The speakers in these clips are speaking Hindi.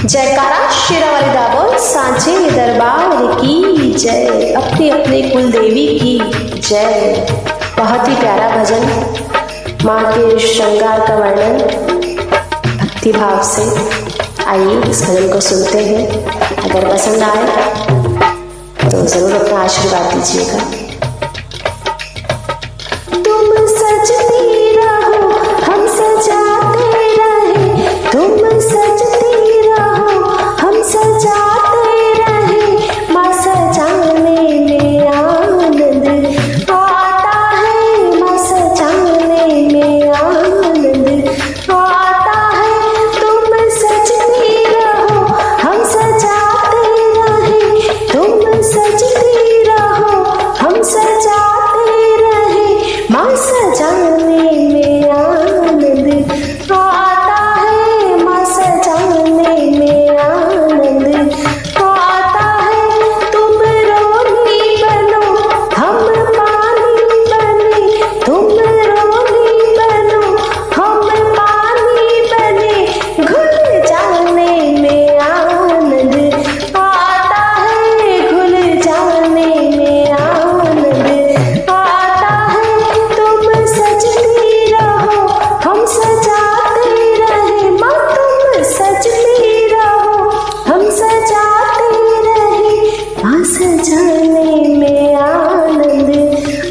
जयकारा शेरावाली दा बोल सांचे दरबार की जय, अपने अपने कुल देवी की जय। बहुत ही प्यारा भजन, माँ के श्रृंगार का वर्णन भक्ति भाव से। आइए इस भजन को सुनते हैं। अगर पसंद आए तो जरूर अपना आशीर्वाद दीजिएगा। तुम सजती रहो हम सजाते रहे, तुम सजती रहो हम सजाते रहे, माँ सजाने में आनंद आता है, माँ सजाने में आनंद आता है। तुम सजती रहो हम सजाते रहे, तुम सजती रहो हम सजाते रहे, माँ सजाने में आनंद आता है, माँ सजाने में आनंद आता है। तुम रोनी बनो हम पानी बने, तुम रोनी बनो हम पानी बने, घुल जाने में आनंद आता है, घुल जाने में आनंद आता है। तुम सजती रहो हम सजाते रहे, माँ तुम सजती रहो हम सजाते रहे, माँ सजाने में आनंद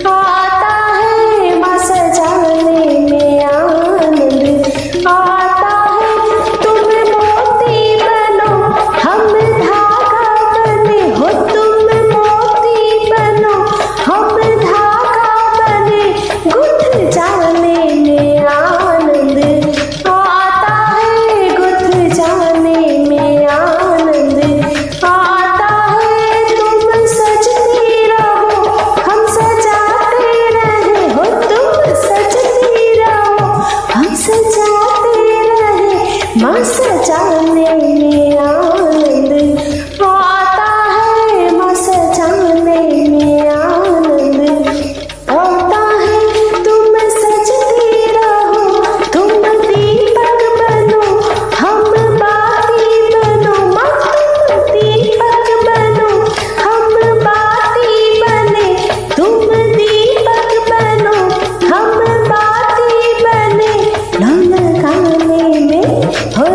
आता है, माँ सजाने में आनंद आता है। तुम मोती बनो हम धागा बने, हो तुम मोती बनो हम धागा बने, गुथ जाने में आनंद आता है, गुथ जाने में आनंद आता है। तुम सजती रहो हम सजाते रहे, हो तुम सजती रहो हम सजाते रहे, माँ सजाने में आनंद आता है, माँ सजाने में आनंद आता है। तुम सजती रहो तुम दीपक बनो हम बाती बनो, माँ तुम दीपक बनो हम बाती बने, तुम दीपक बनो हम बाती बने, लगाने में हो